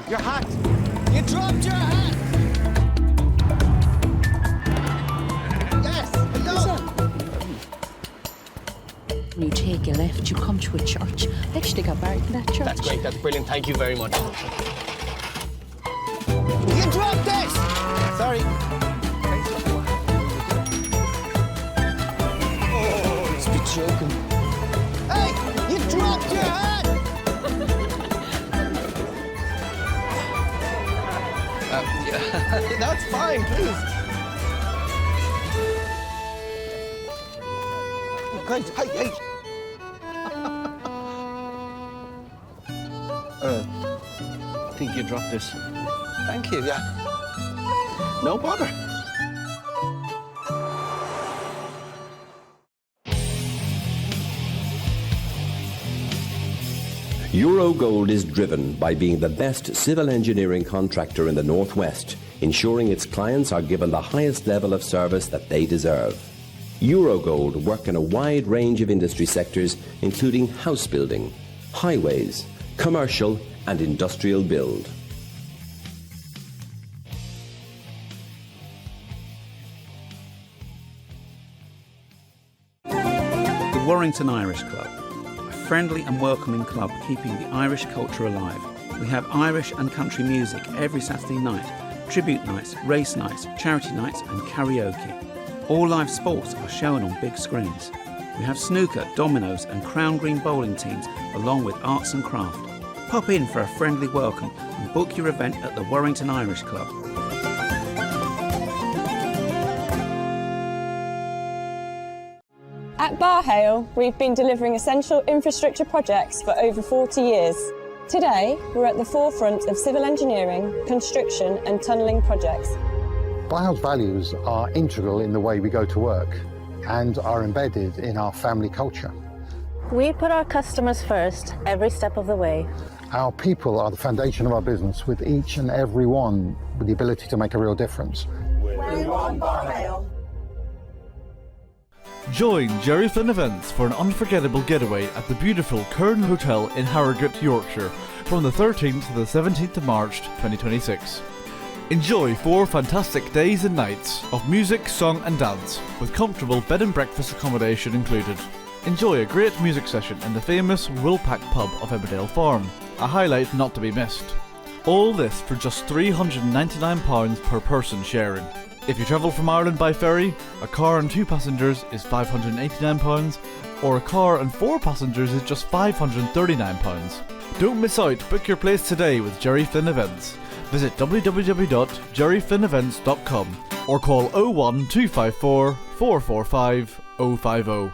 Your hat! You dropped your hat! Yes! Hello! When you take a left, you come to a church. I actually got married in that church. That's great, that's brilliant. Thank you very much. You dropped this! Sorry. Oh, it's be joking. Hey! You dropped your hat! Yeah, that's fine, please. Oh, guys, hey! I think you dropped this. Thank you, yeah. No bother. Eurogold is driven by being the best civil engineering contractor in the Northwest, ensuring its clients are given the highest level of service that they deserve. Eurogold work in a wide range of industry sectors, including house building, highways, commercial and industrial build. The Warrington Irish Club, a friendly and welcoming club keeping the Irish culture alive. We have Irish and country music every Saturday night, tribute nights, race nights, charity nights and karaoke. All live sports are shown on big screens. We have snooker, dominoes and crown green bowling teams along with arts and craft. Pop in for a friendly welcome and book your event at the Warrington Irish Club. At Barhale, we've been delivering essential infrastructure projects for over 40 years. Today, we're at the forefront of civil engineering, construction and tunnelling projects. Barhale's values are integral in the way we go to work and are embedded in our family culture. We put our customers first every step of the way. Our people are the foundation of our business, with each and every one with the ability to make a real difference. We're on Barhale. Join Jerry Flynn Events for an unforgettable getaway at the beautiful Kern Hotel in Harrogate, Yorkshire from the 13th to the 17th of March 2026. Enjoy 4 fantastic days and nights of music, song and dance with comfortable bed and breakfast accommodation included. Enjoy a great music session in the famous Woolpack pub of Emmerdale Farm, a highlight not to be missed. All this for just £399 per person sharing. If you travel from Ireland by ferry, a car and 2 passengers is £589, or a car and 4 passengers is just £539. Don't miss out, book your place today with Jerry Flynn Events. Visit www.jerryflynnevents.com or call 01254 445 050.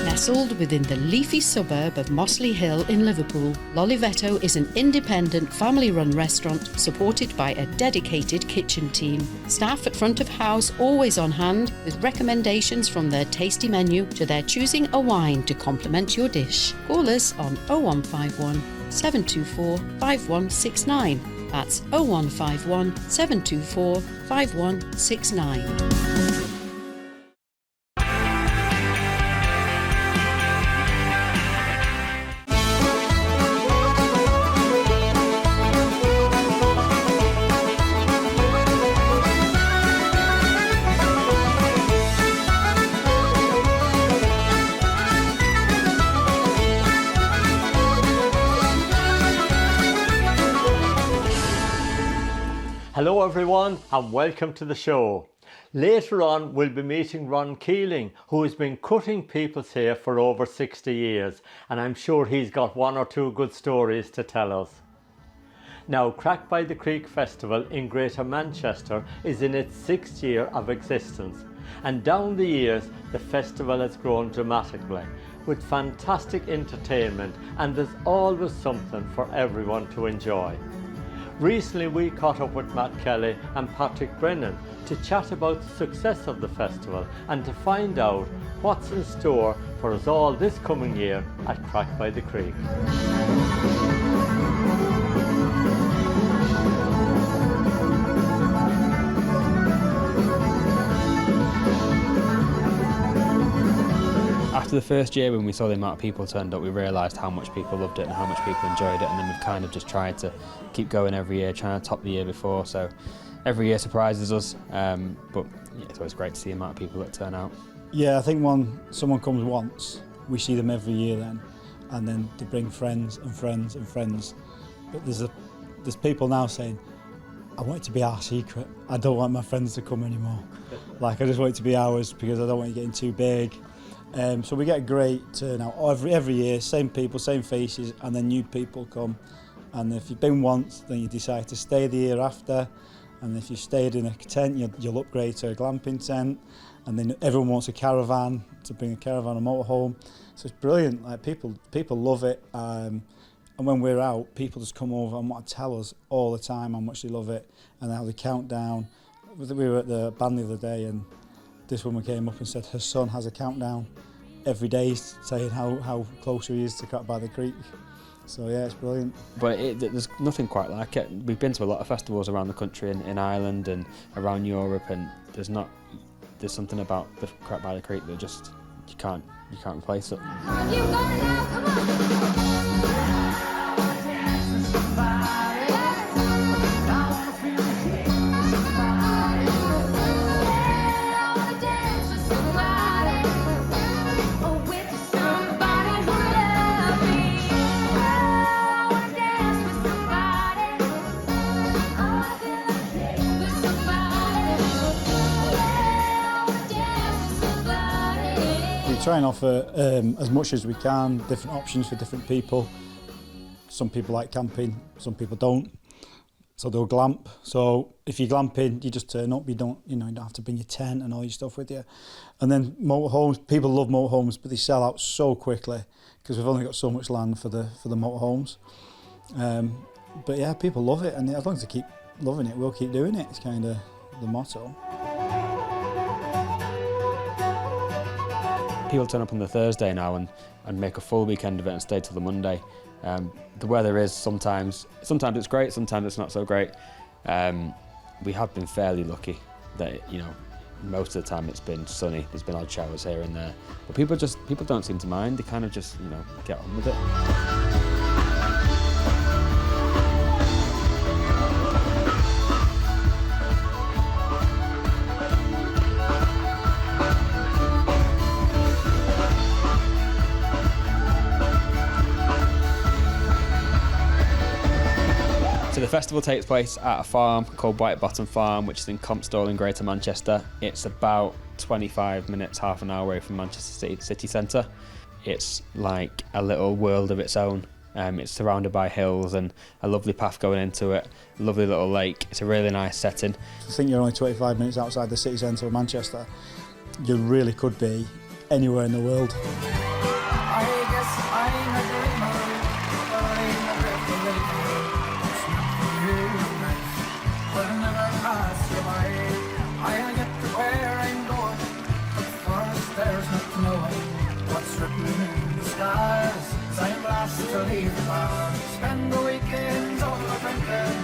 Nestled within the leafy suburb of Mossley Hill in Liverpool, Lolivetto is an independent family-run restaurant supported by a dedicated kitchen team. Staff at front of house always on hand with recommendations from their tasty menu to their choosing a wine to complement your dish. Call us on 0151 724 5169. That's 0151 724 5169. Hello everyone and welcome to the show. Later on we'll be meeting Ron Keeling, who has been cutting people's hair for over 60 years, and I'm sure he's got 1 or 2 good stories to tell us. Now, Craic by the Creek Festival in Greater Manchester is in its 6th year of existence, and down the years the festival has grown dramatically with fantastic entertainment, and there's always something for everyone to enjoy. Recently we caught up with Matt Kelly and Patrick Brennan to chat about the success of the festival and to find out what's in store for us all this coming year at Craic by the Creek. At After the first year, when we saw the amount of people turned up, we realised how much people loved it and how much people enjoyed it, and then we've kind of just tried to keep going every year, trying to top the year before, so every year surprises us, but yeah, it's always great to see the amount of people that turn out. Yeah, I think when someone comes once, we see them every year then, and then they bring friends and friends and friends, but there's people now saying, I want it to be our secret. I don't want my friends to come anymore. Like, I just want it to be ours because I don't want it getting too big. So we get a great turnout every year, same people, same faces, and then new people come. And if you've been once, then you decide to stay the year after. And if you've stayed in a tent, you'll upgrade to a glamping tent. And then everyone wants a caravan, to bring a caravan or motorhome. So it's brilliant. Like, people love it. And when we're out, people just come over and want to tell us all the time how much they love it and how they count down. We were at the band the other day, and this woman came up and said her son has a countdown every day saying how close he is to Craic by the Creek. So yeah, it's brilliant. But there's nothing quite like it. We've been to a lot of festivals around the country, in Ireland and around Europe, and there's something about the Craic by the Creek that just you can't replace it. We try and offer as much as we can, different options for different people. Some people like camping, some people don't. So they'll glamp. So if you're glamping, you just turn up. You don't have to bring your tent and all your stuff with you. And then motorhomes, people love motorhomes, but they sell out so quickly because we've only got so much land for the motorhomes. But yeah, people love it, and as long as they keep loving it, we'll keep doing it. It's kind of the motto. People turn up on the Thursday now and make a full weekend of it and stay till the Monday. The weather is sometimes it's great, sometimes it's not so great. We have been fairly lucky that most of the time it's been sunny. There's been odd showers here and there, but people don't seem to mind. They kind of just get on with it. So the festival takes place at a farm called White Bottom Farm, which is in Compstall in Greater Manchester. It's about 25 minutes, half an hour away from Manchester city centre. It's like a little world of its own. It's surrounded by hills and a lovely path going into it, a lovely little lake. It's a really nice setting. I think you're only 25 minutes outside the city centre of Manchester. You really could be anywhere in the world. Spend the weekends over-drinking,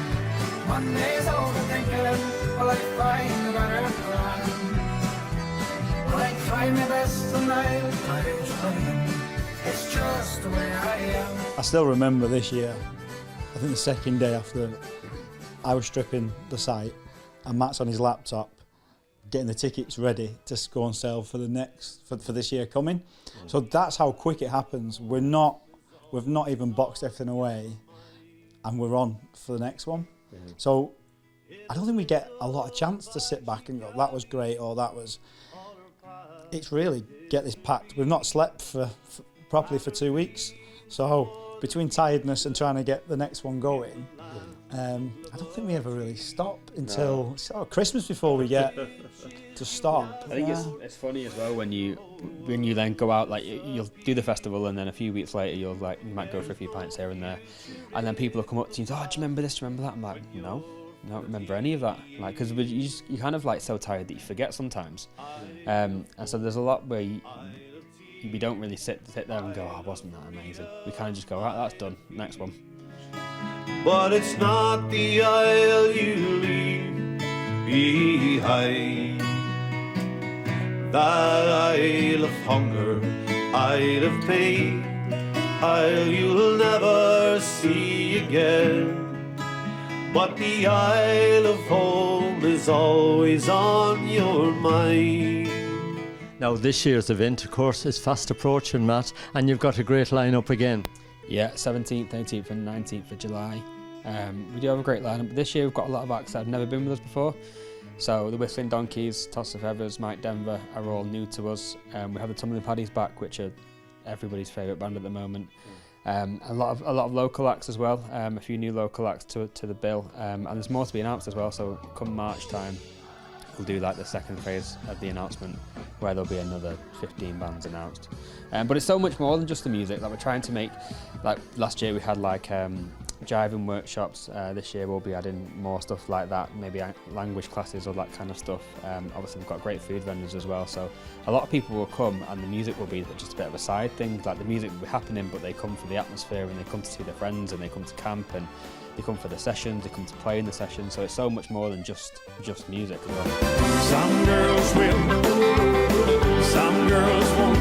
Mondays overthinking. Will I find a better plan? Will I try my best and I'll try trying? It's just the way I am. I still remember this year, I think the second day after I was stripping the site and Matt's on his laptop getting the tickets ready to go on sale for for this year coming. So that's how quick it happens. We've not even boxed everything away and we're on for the next one. So I don't think we get a lot of chance to sit back and go, that was great, or that was... It's really get this packed. We've not slept properly for 2 weeks. So between tiredness and trying to get the next one going, I don't think we ever really stop until Christmas before we get to stop. I think it's funny as well when you then go out, like you'll do the festival and then a few weeks later you might go for a few pints here and there, and then people will come up to you and say, oh, do you remember this, do you remember that? I'm like, no, I don't remember any of that, like, because you're kind of like so tired that you forget sometimes, and so there's a lot where we don't really sit there and go, oh, wasn't that amazing? We kind of just go, right, that's done, next one. But it's not the isle you leave behind, that isle of hunger Isle of Pain, Isle you'll never see again. But the Isle of Home is always on your mind. Now this year's event, of course, is fast approaching, Matt, and you've got a great lineup again. Yeah, 17th, 18th and 19th of July. We do have a great lineup. This year we've got a lot of acts that have never been with us before. So the Whistling Donkeys, Toss of Feathers, Mike Denver are all new to us. We have the Tumbling Paddies back, which are everybody's favourite band at the moment. A lot of local acts as well. A few new local acts to the bill, and there's more to be announced as well. So come March time, we'll do like the second phase of the announcement, where there'll be another 15 bands announced. But it's so much more than just the music. Like we're trying to make, like last year we had like jiving workshops. This year we'll be adding more stuff like that, maybe language classes or that kind of stuff. Obviously we've got great food vendors as well, so a lot of people will come and the music will be just a bit of a side thing. Like the music will be happening, but they come for the atmosphere and they come to see their friends and they come to camp and they come for the sessions, they come to play in the sessions, so it's so much more than just music as well. Some girls will, some girls won't,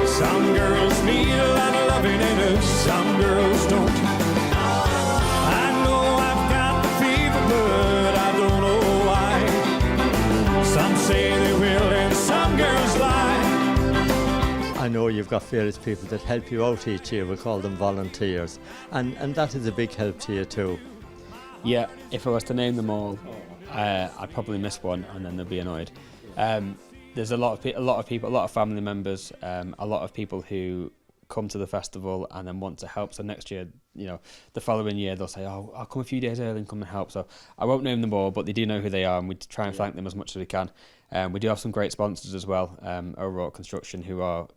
some girls need a lot of loving and some girls don't. I know I've got the fever, but I don't know why. Some say they will and some girls lie. I know you've got various people that help you out each year. We call them volunteers, and that is a big help to you too. Yeah, if I was to name them all, I'd probably miss one and then they'll be annoyed. There's a lot of people, a lot of family members, a lot of people who come to the festival and then want to help. So next year, you know, the following year they'll say, "Oh, I'll come a few days early and come and help." So I won't name them all, but they do know who they are, and we try and thank them as much as we can. We do have some great sponsors as well. Overall Construction, who are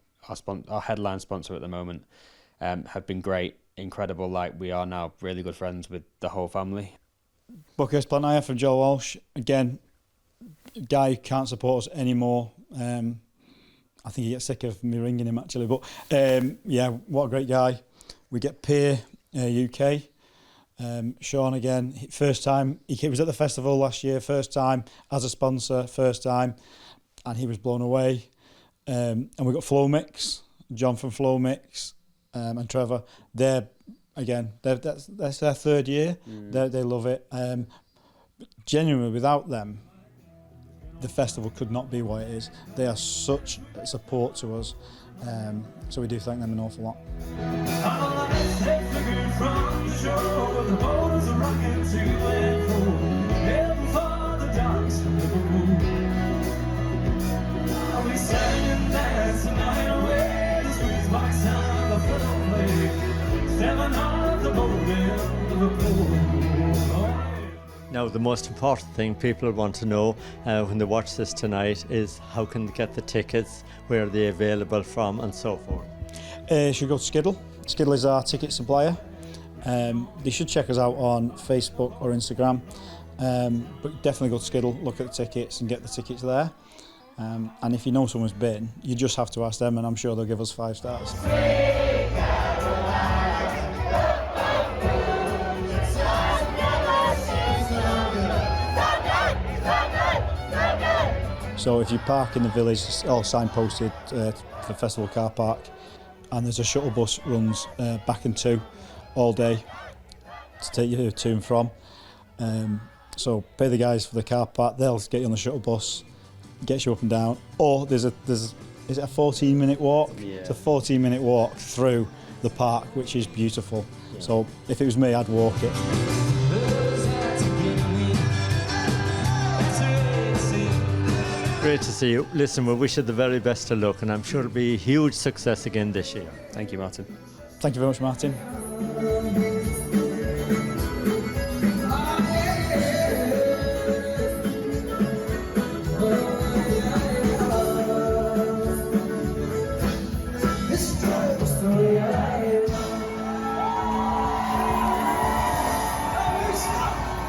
our headline sponsor at the moment, have been great, incredible. Like we are now really good friends with the whole family. Buckhurst Plant Hire from Joe Walsh. Again, guy who can't support us anymore. I think he gets sick of me ringing him actually, but yeah, what a great guy. We get Peer UK. Sean again, first time, he was at the festival last year, first time as a sponsor, first time, and he was blown away. And we got Flow Mix, John from Flow Mix, and Trevor. That's their third year. They love it. Genuinely, without them, the festival could not be what it is. They are such support to us, so we do thank them an awful lot. Now, the most important thing people want to know when they watch this tonight is how can they get the tickets, where are they available from, and so forth. You should go to Skiddle. Skiddle is our ticket supplier. They should check us out on Facebook or Instagram, but definitely go to Skiddle, look at the tickets and get the tickets there. And if you know someone's been, you just have to ask them, and I'm sure they'll give us 5 stars. So if you park in the village, it's all signposted for the festival car park, and there's a shuttle bus runs back and to all day to take you to and from. So pay the guys for the car park, they'll get you on the shuttle bus, gets you up and down. Or is it a 14-minute walk? Yeah. It's a 14-minute walk through the park, which is beautiful. Yeah. So if it was me, I'd walk it. Great to see you. Listen, we wish you the very best of luck, and I'm sure it'll be a huge success again this year. Thank you, Martin. Thank you very much, Martin.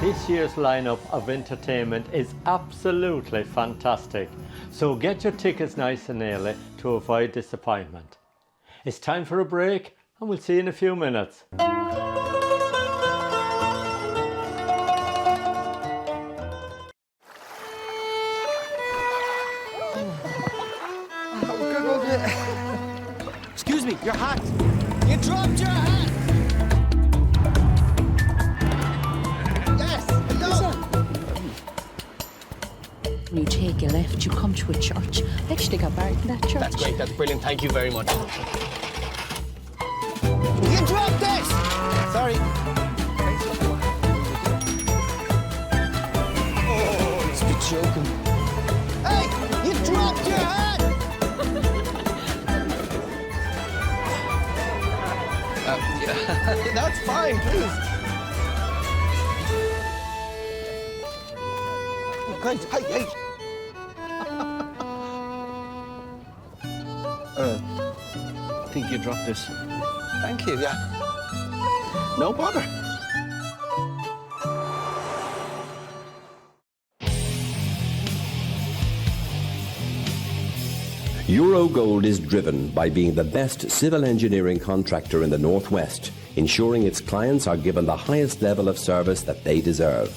This year's lineup of entertainment is absolutely fantastic, so get your tickets nice and early to avoid disappointment. It's time for a break, and we'll see you in a few minutes. Excuse me, your hat. You dropped your hat. Yes, no. When you take a left, you come to a church. I actually got married in that church. That's great, that's brilliant. Thank you very much. You dropped this! Sorry. Oh, it's be joking. Hey, you dropped your hat! Yeah, that's fine, please. Oh, guys, hey. I think you dropped this. Thank you, yeah. No bother. Eurogold is driven by being the best civil engineering contractor in the Northwest, ensuring its clients are given the highest level of service that they deserve.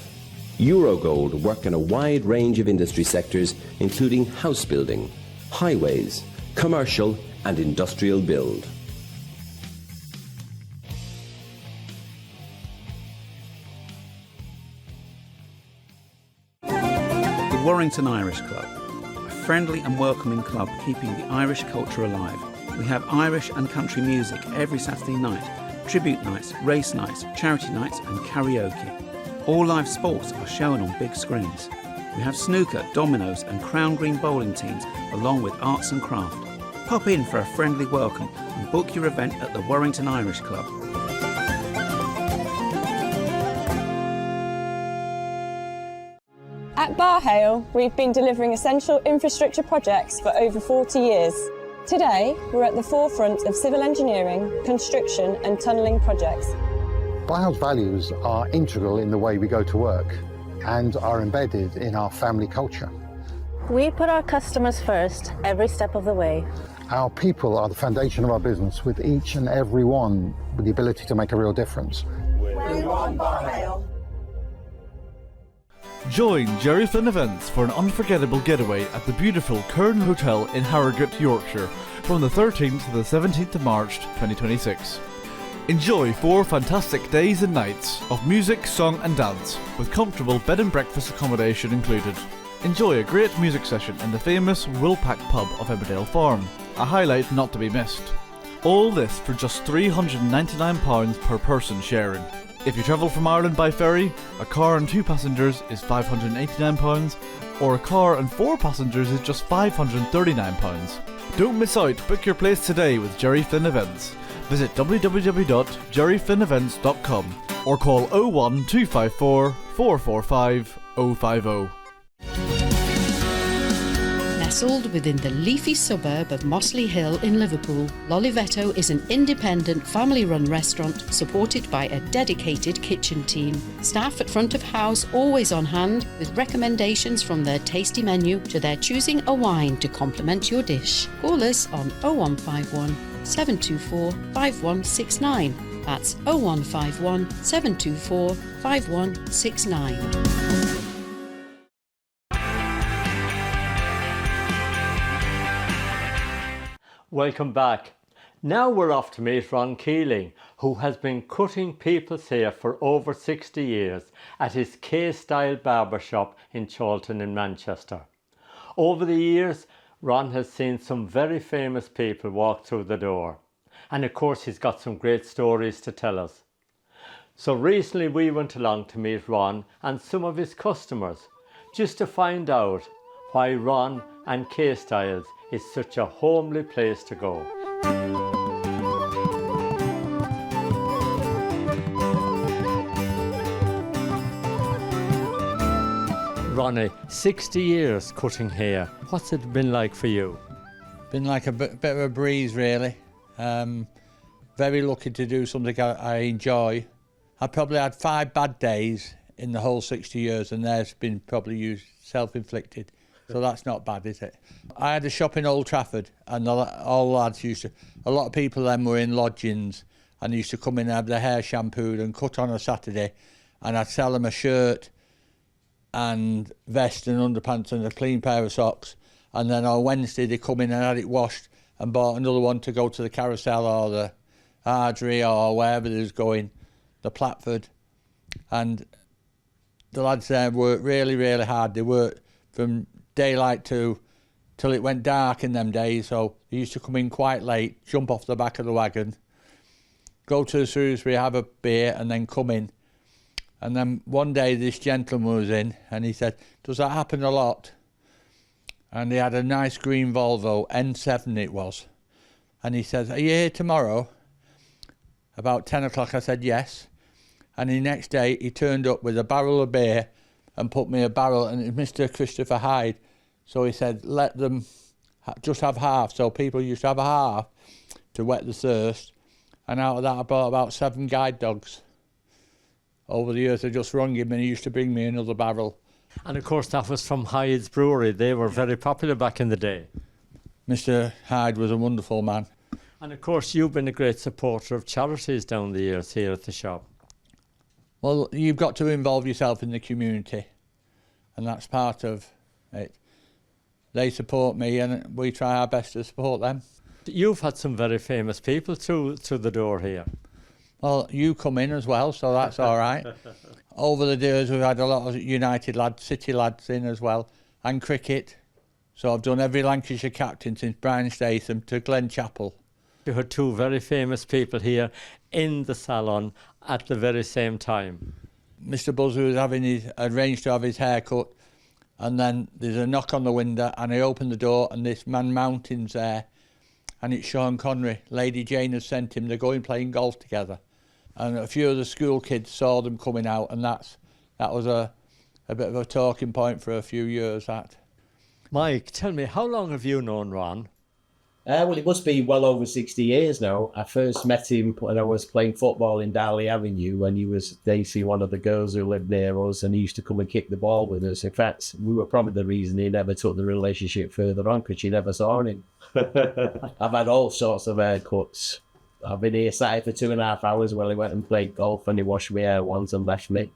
Eurogold work in a wide range of industry sectors, including house building, highways, commercial and industrial build. The Warrington Irish Club, a friendly and welcoming club keeping the Irish culture alive. We have Irish and country music every Saturday night, tribute nights, race nights, charity nights and karaoke. All live sports are shown on big screens. We have snooker, dominoes and Crown Green bowling teams along with arts and craft. Pop in for a friendly welcome and book your event at the Warrington Irish Club. At Barhale, we've been delivering essential infrastructure projects for over 40 years. Today, we're at the forefront of civil engineering, construction and tunnelling projects. Barhale's values are integral in the way we go to work and are embedded in our family culture. We put our customers first every step of the way. Our people are the foundation of our business, with each and every one with the ability to make a real difference. We want Barhale. Join Jerry Flynn Events for an unforgettable getaway at the beautiful Craic Hotel in Harrogate, Yorkshire, from the 13th to the 17th of March 2026. Enjoy 4 fantastic days and nights of music, song and dance, with comfortable bed and breakfast accommodation included. Enjoy a great music session in the famous Willpack pub of Emmerdale Farm, a highlight not to be missed. All this for just £399 per person sharing. If you travel from Ireland by ferry, a car and 2 passengers is £589, or a car and 4 passengers is just £539. Don't miss out, book your place today with Jerry Flynn Events. Visit www.jerryflynnevents.com or call 01254 445 050. Nestled within the leafy suburb of Mossley Hill in Liverpool, L'Olivetto is an independent family-run restaurant supported by a dedicated kitchen team. Staff at front of house always on hand, with recommendations from their tasty menu to their choosing a wine to complement your dish. Call us on 0151 724 5169. That's 0151 724 5169. Welcome back. Now we're off to meet Ron Keeling, who has been cutting people's hair for over 60 years at his K Style Barber shop in Chorlton in Manchester. Over the years, Ron has seen some very famous people walk through the door. And of course, he's got some great stories to tell us. So recently we went along to meet Ron and some of his customers, just to find out why Ron and K Styles is such a homely place to go. Ronnie, 60 years cutting hair. What's it been like for you? Been like a bit of a breeze, really. Very lucky to do something I enjoy. I probably had 5 bad days in the whole 60 years, and there's been probably self-inflicted. So that's not bad, is it? I had a shop in Old Trafford, and all lads a lot of people then were in lodgings, and they used to come in and have their hair shampooed and cut on a Saturday, and I'd sell them a shirt and vest and underpants and a clean pair of socks, and then on Wednesday they come in and had it washed, and bought another one to go to the Carousel or the Ardry or wherever they was going, the Platford. And the lads there worked really, really hard. They worked from daylight till it went dark in them days, so they used to come in quite late, jump off the back of the wagon, go to the Shrewsbury, have a beer, and then come in. And then one day this gentleman was in, and he said, does that happen a lot? And he had a nice green Volvo, N7 it was. And he said, are you here tomorrow? About 10 o'clock, I said yes. And the next day, he turned up with a barrel of beer and put me a barrel, and it was Mr. Christopher Hyde. So he said, let them just have half. So people used to have a half to wet the thirst. And out of that, I bought about 7 guide dogs. Over the years, I just rung him, and he used to bring me another barrel. And of course, that was from Hyde's Brewery. They were very popular back in the day. Mr. Hyde was a wonderful man. And of course, you've been a great supporter of charities down the years here at the shop. Well, you've got to involve yourself in the community, and that's part of it. They support me, and we try our best to support them. You've had some very famous people through the door here. Well, you come in as well, so that's all right. Over the years, we've had a lot of United lads, City lads in as well, and cricket. So I've done every Lancashire captain since Brian Statham to Glen Chappell. You had 2 very famous people here in the salon at the very same time. Mr. Buzzer was arranged to have his hair cut, and then there's a knock on the window, and I open the door, and this man Mountain's there, and it's Sean Connery. Lady Jane has sent him. They're going playing golf together. And a few of the school kids saw them coming out, and that was a bit of a talking point for a few years, that. Mike, tell me, how long have you known Ron? Well, it must be well over 60 years now. I first met him when I was playing football in Darley Avenue, and he was dating one of the girls who lived near us, and he used to come and kick the ball with us. In fact, we were probably the reason he never took the relationship further on, because she never saw him. I've had all sorts of haircuts. I've been here, sat here for 2.5 hours while he went and played golf, and he washed my hair once and left me.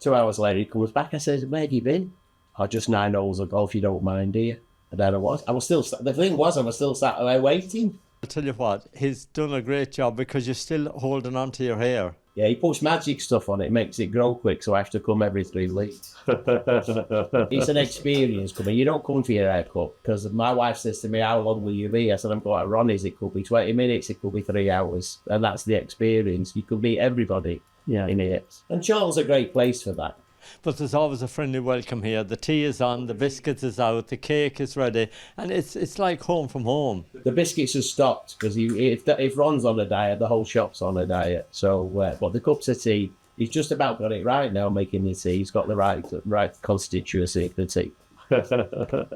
2 hours later, he comes back and says, where have you been? Oh, just 9 holes of golf, you don't mind, do you? And then I was still, the thing was, I was still sat there waiting. I'll tell you what, he's done a great job because you're still holding on to your hair. Yeah, he puts magic stuff on it, makes it grow quick, so I have to come every 3 weeks. It's an experience coming. You don't come for your haircut, because my wife says to me, how long will you be? I said, I'm going to Ronnie's, it could be 20 minutes, it could be 3 hours, and that's the experience. You could meet everybody in here. And Charles is a great place for that. But there's always a friendly welcome here. The tea is on, the biscuits is out, the cake is ready, and it's like home from home. The biscuits have stopped, because if Ron's on a diet, the whole shop's on a diet. So, but the cups of tea, he's just about got it right now, making the tea. He's got the right constituency of the tea.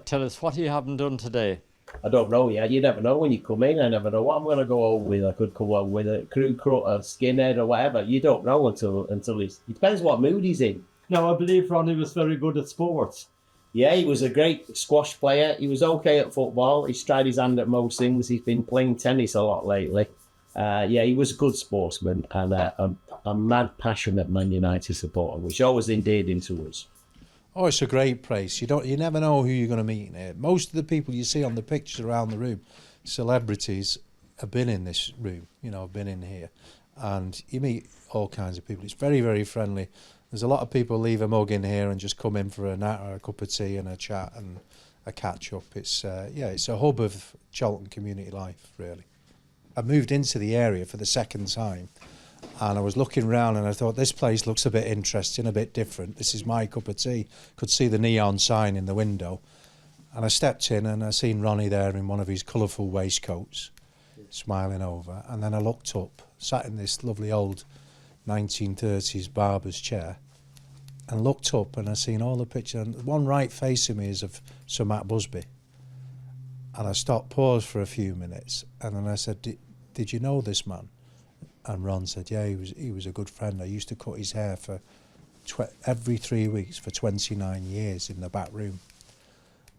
Tell us, what you haven't done today? I don't know yet. You never know when you come in. I never know what I'm going to go home with. I could come home with a crew cut, a skinhead or whatever. You don't know until it depends what mood he's in. Now, I believe Ronnie was very good at sports. Yeah, he was a great squash player. He was okay at football. He's tried his hand at most things. He's been playing tennis a lot lately. Yeah, he was a good sportsman and a mad, passionate Man United supporter, which always endeared him to us. Oh, it's a great place. You never know who you're going to meet in here. Most of the people you see on the pictures around the room, celebrities, have been in this room, have been in here. And you meet all kinds of people. It's very, very friendly. There's a lot of people leave a mug in here and just come in for a nat or a cup of tea and a chat and a catch up. It's it's a hub of Cheltenham community life, really. I moved into the area for the second time, and I was looking around and I thought, this place looks a bit interesting, a bit different. This is my cup of tea. Could see the neon sign in the window, and I stepped in and I seen Ronnie there in one of his colourful waistcoats, smiling over. And then I looked up, sat in this lovely old 1930s barber's chair, and looked up and I seen all the pictures, and one right facing me is of Sir Matt Busby. And I stopped, paused for a few minutes, and then I said, did you know this man? And Ron said, yeah, he was a good friend. I used to cut his hair for every 3 weeks for 29 years in the back room.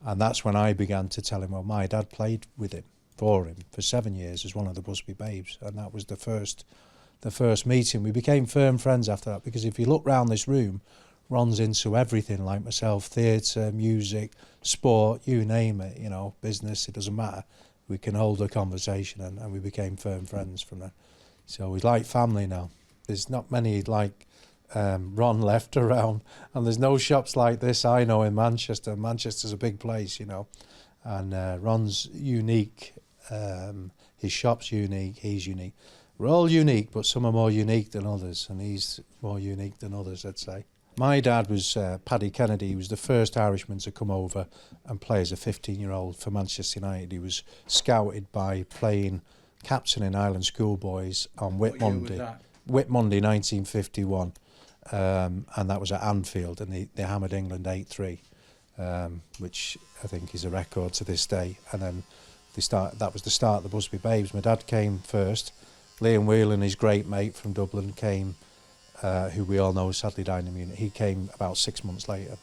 And that's when I began to tell him, well, my dad played with him, for 7 years as one of the Busby Babes, and that was the first meeting. We became firm friends after that, because if you look round this room, Ron's into everything like myself, theatre, music, sport, you name it, business, it doesn't matter. we can hold a conversation, and we became firm friends from that. So we're like family now. There's not many like Ron left around, and there's no shops like this I know in Manchester. Manchester's a big place, you know, and Ron's unique. His shop's unique, he's unique. We're all unique, but some are more unique than others, and he's more unique than others, I'd say. My dad was Paddy Kennedy. He was the first Irishman to come over and play as a 15-year-old for Manchester United. He was scouted by playing captain in Ireland schoolboys on Whit Monday. Whit Monday 1951, and that was at Anfield, and they hammered England 8-3, which I think is a record to this day. And then that was the start of the Busby Babes. My dad came first. Liam Whelan, his great mate from Dublin, came, who we all know sadly died in Munich. He came about 6 months later,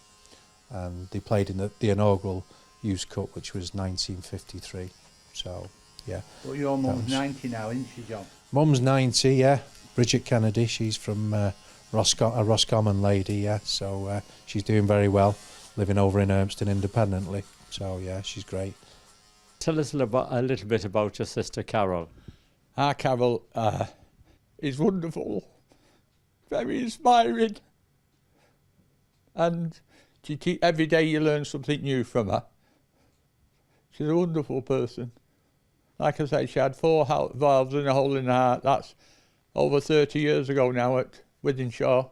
and they played in the inaugural Youth Cup, which was 1953. So, yeah. Well, your mum's 90 now, isn't she, John? Mum's 90, yeah. Bridget Kennedy, she's from a Roscommon lady, yeah. So she's doing very well, living over in Urmston independently. So, yeah, she's great. Tell us a little bit about your sister Carol. Our Carol is wonderful, very inspiring, and every day you learn something new from her. She's a wonderful person. Like I said, she had 4 valves and a hole in her heart. That's over 30 years ago now at Wythenshawe.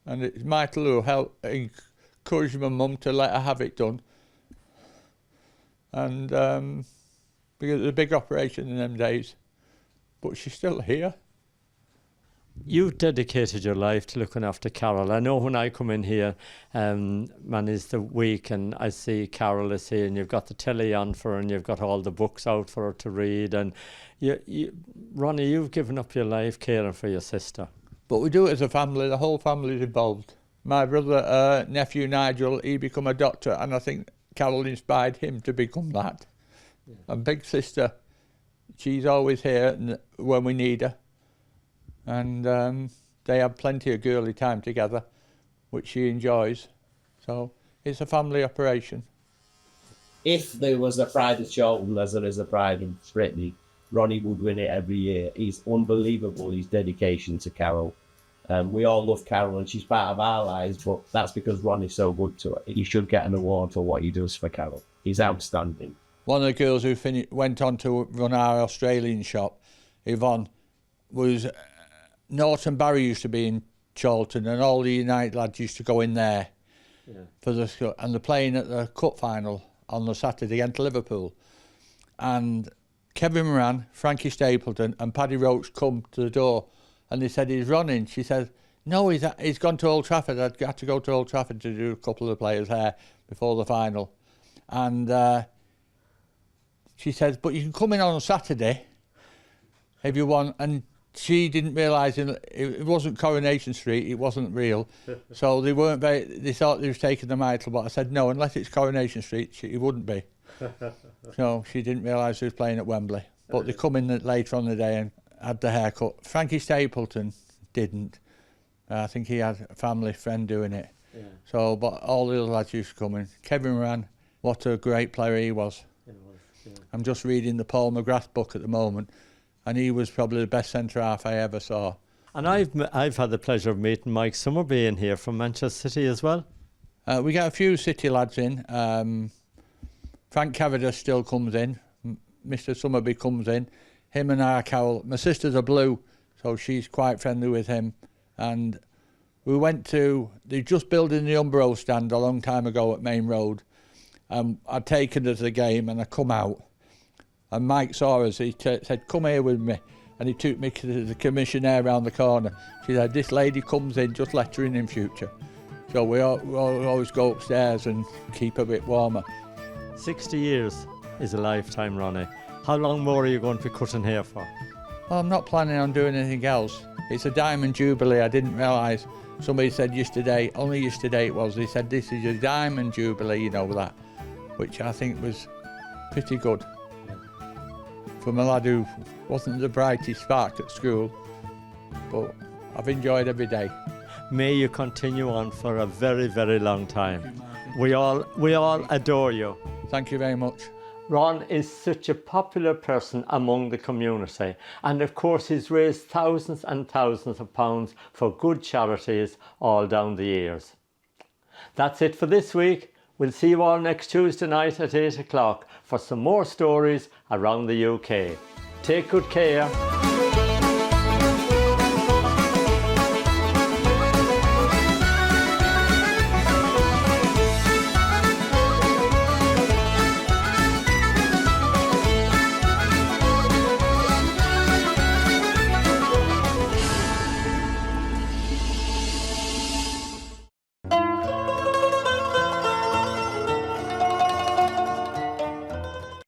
And it's Michael who helped encourage my mum to let her have it done. And because it was a big operation in them days, but she's still here. You've dedicated your life to looking after Carol. I know when I come in here, manage the week, and I see Carol is here, and you've got the telly on for her, and you've got all the books out for her to read. And Ronnie, you've given up your life caring for your sister. But we do it as a family. The whole family's involved. My brother, nephew Nigel, he become a doctor, and I think Carol inspired him to become that. Yeah. And big sister, she's always here when we need her. And they have plenty of girly time together, which she enjoys. So it's a family operation. If there was a Pride of Charlton as there is a Pride of Brittany, Ronnie would win it every year. He's unbelievable, his dedication to Carol. We all love Carol, and she's part of our lives, but that's because Ronnie's so good to her. He should get an award for what he does for Carol. He's outstanding. One of the girls who went on to run our Australian shop, Yvonne, was... Norton Barry used to be in Charlton, and all the United lads used to go in there for and they're playing at the cup final on the Saturday against Liverpool. And Kevin Moran, Frankie Stapleton, and Paddy Roach come to the door, and they said he's running. She said, "No, he's gone to Old Trafford. I'd had to go to Old Trafford to do a couple of the players there before the final." And she says, "But you can come in on a Saturday if you want." And she didn't realise it wasn't Coronation Street, it wasn't real. So they thought they was taking the title, but I said no, unless it's Coronation Street, it wouldn't be. So she didn't realise she was playing at Wembley. But they come in later on the day and had the haircut. Frankie Stapleton didn't. I think he had a family friend doing it. Yeah. So, but all the other lads used to come in. Kevin Moran, what a great player he was. Yeah. I'm just reading the Paul McGrath book at the moment, and he was probably the best centre-half I ever saw. And I've had the pleasure of meeting Mike Summerby in here from Manchester City as well. We get a few City lads in. Frank Cavendish still comes in. Mr Summerby comes in. Him and our Carol. My sister's a Blue, so she's quite friendly with him. And we went to... They just building the Umbro stand a long time ago at Main Road. I'd taken her to the game, and I come out. And Mike saw us, he said, "Come here with me." And he took me to the commissionaire around the corner. She said, "This lady comes in, just let her in future." So we always go upstairs and keep a bit warmer. 60 years is a lifetime, Ronnie. How long more are you going to be cutting hair for? Well, I'm not planning on doing anything else. It's a diamond jubilee. I didn't realise. Somebody said yesterday, only yesterday it was, they said this is a diamond jubilee, you know that, which I think was pretty good. From a lad who wasn't the brightest spark at school, but I've enjoyed every day. May you continue on for a very, very long time. We all adore you. Thank you very much. Ron is such a popular person among the community, and of course he's raised thousands and thousands of pounds for good charities all down the years. That's it for this week. We'll see you all next Tuesday night at 8 o'clock for some more stories around the UK. Take good care.